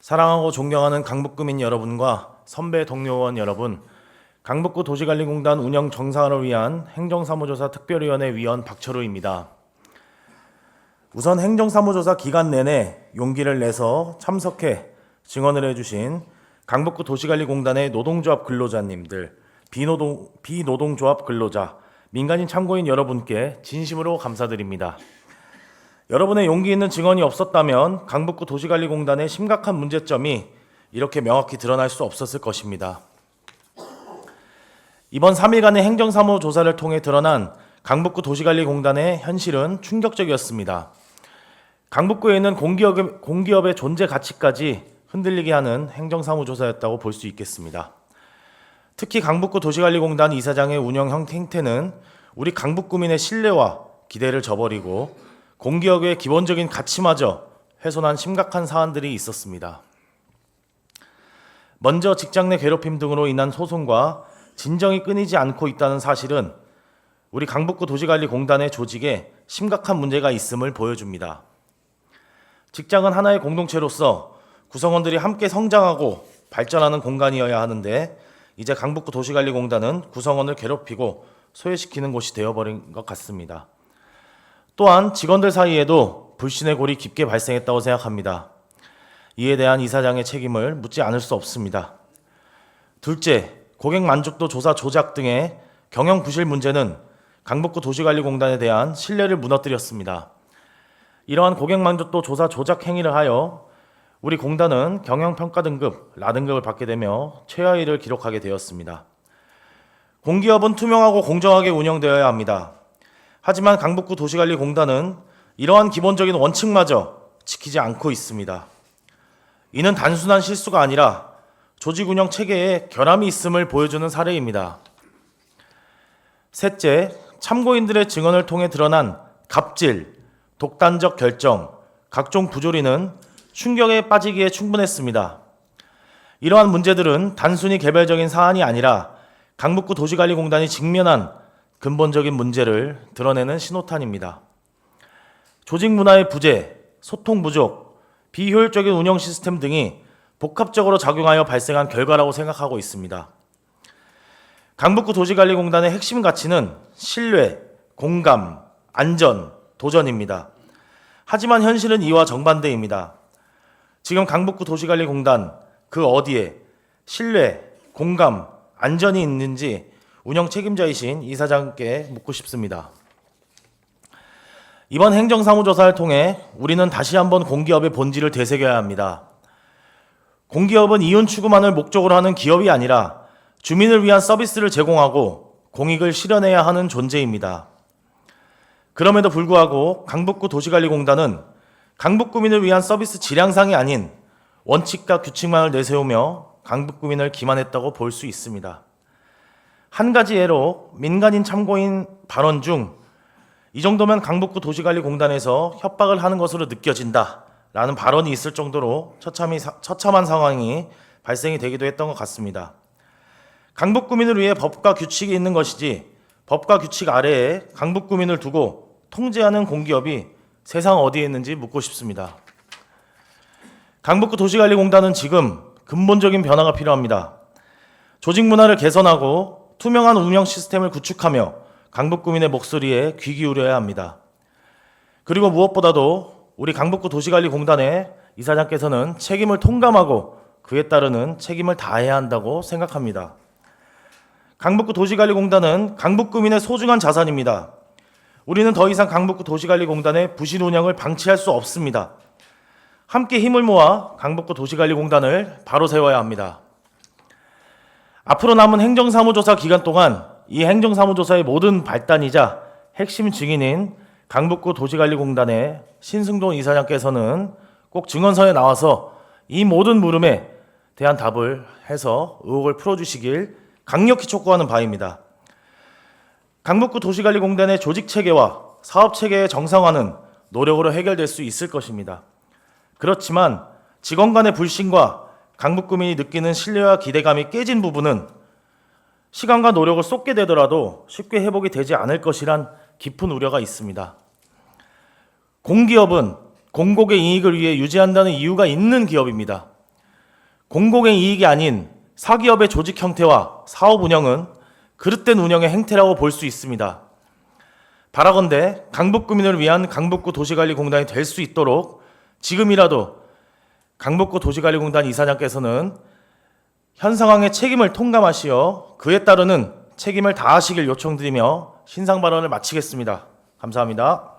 사랑하고 존경하는 강북구민 여러분과 선배 동료원 여러분, 강북구 도시관리공단 운영 정상화를 위한 행정사무조사 특별위원회 위원 박철우입니다. 우선 행정사무조사 기간 내내 용기를 내서 참석해 증언을 해주신 강북구 도시관리공단의 노동조합 근로자님들, 비노동조합 근로자, 민간인 참고인 여러분께 진심으로 감사드립니다. 여러분의 용기 있는 증언이 없었다면 강북구 도시관리공단의 심각한 문제점이 이렇게 명확히 드러날 수 없었을 것입니다. 이번 3일간의 행정사무조사를 통해 드러난 강북구 도시관리공단의 현실은 충격적이었습니다. 강북구에 있는 공기업의 존재 가치까지 흔들리게 하는 행정사무조사였다고 볼 수 있겠습니다. 특히 강북구 도시관리공단 이사장의 운영 행태는 우리 강북구민의 신뢰와 기대를 저버리고 공기업의 기본적인 가치마저 훼손한 심각한 사안들이 있었습니다. 먼저 직장 내 괴롭힘 등으로 인한 소송과 진정이 끊이지 않고 있다는 사실은 우리 강북구 도시관리공단의 조직에 심각한 문제가 있음을 보여줍니다. 직장은 하나의 공동체로서 구성원들이 함께 성장하고 발전하는 공간이어야 하는데 이제 강북구 도시관리공단은 구성원을 괴롭히고 소외시키는 곳이 되어버린 것 같습니다. 또한 직원들 사이에도 불신의 골이 깊게 발생했다고 생각합니다. 이에 대한 이사장의 책임을 묻지 않을 수 없습니다. 둘째, 고객 만족도 조사 조작 등의 경영 부실 문제는 강북구 도시관리공단에 대한 신뢰를 무너뜨렸습니다. 이러한 고객 만족도 조사 조작 행위를 하여 우리 공단은 경영평가 등급 라등급을 받게 되며 최하위를 기록하게 되었습니다. 공기업은 투명하고 공정하게 운영되어야 합니다. 하지만 강북구 도시관리공단은 이러한 기본적인 원칙마저 지키지 않고 있습니다. 이는 단순한 실수가 아니라 조직 운영 체계에 결함이 있음을 보여주는 사례입니다. 셋째, 참고인들의 증언을 통해 드러난 갑질, 독단적 결정, 각종 부조리는 충격에 빠지기에 충분했습니다. 이러한 문제들은 단순히 개별적인 사안이 아니라 강북구 도시관리공단이 직면한 근본적인 문제를 드러내는 신호탄입니다. 조직 문화의 부재, 소통 부족, 비효율적인 운영 시스템 등이 복합적으로 작용하여 발생한 결과라고 생각하고 있습니다. 강북구 도시관리공단의 핵심 가치는 신뢰, 공감, 안전, 도전입니다. 하지만 현실은 이와 정반대입니다. 지금 강북구 도시관리공단 그 어디에 신뢰, 공감, 안전이 있는지 운영 책임자이신 이사장께 묻고 싶습니다. 이번 행정사무조사를 통해 우리는 다시 한번 공기업의 본질을 되새겨야 합니다. 공기업은 이윤 추구만을 목적으로 하는 기업이 아니라 주민을 위한 서비스를 제공하고 공익을 실현해야 하는 존재입니다. 그럼에도 불구하고 강북구 도시관리공단은 강북구민을 위한 서비스 질량상이 아닌 원칙과 규칙만을 내세우며 강북구민을 기만했다고 볼 수 있습니다. 한 가지 예로 민간인 참고인 발언 중 이 정도면 강북구 도시관리공단에서 협박을 하는 것으로 느껴진다 라는 발언이 있을 정도로 처참한 상황이 발생이 되기도 했던 것 같습니다. 강북구민을 위해 법과 규칙이 있는 것이지 법과 규칙 아래에 강북구민을 두고 통제하는 공기업이 세상 어디에 있는지 묻고 싶습니다. 강북구 도시관리공단은 지금 근본적인 변화가 필요합니다. 조직 문화를 개선하고 투명한 운영 시스템을 구축하며 강북구민의 목소리에 귀 기울여야 합니다. 그리고 무엇보다도 우리 강북구 도시관리공단의 이사장께서는 책임을 통감하고 그에 따르는 책임을 다해야 한다고 생각합니다. 강북구 도시관리공단은 강북구민의 소중한 자산입니다. 우리는 더 이상 강북구 도시관리공단의 부실 운영을 방치할 수 없습니다. 함께 힘을 모아 강북구 도시관리공단을 바로 세워야 합니다. 앞으로 남은 행정사무조사 기간 동안 이 행정사무조사의 모든 발단이자 핵심 증인인 강북구 도시관리공단의 신승돈 이사장께서는 꼭 증언서에 나와서 이 모든 물음에 대한 답을 해서 의혹을 풀어주시길 강력히 촉구하는 바입니다. 강북구 도시관리공단의 조직체계와 사업체계의 정상화는 노력으로 해결될 수 있을 것입니다. 그렇지만 직원 간의 불신과 강북구민이 느끼는 신뢰와 기대감이 깨진 부분은 시간과 노력을 쏟게 되더라도 쉽게 회복이 되지 않을 것이란 깊은 우려가 있습니다. 공기업은 공공의 이익을 위해 유지한다는 이유가 있는 기업입니다. 공공의 이익이 아닌 사기업의 조직 형태와 사업 운영은 그릇된 운영의 행태라고 볼 수 있습니다. 바라건대 강북구민을 위한 강북구 도시관리공단이 될 수 있도록 지금이라도 강북구 도시관리공단 이사장께서는 현 상황의 책임을 통감하시어 그에 따르는 책임을 다하시길 요청드리며 신상 발언을 마치겠습니다. 감사합니다.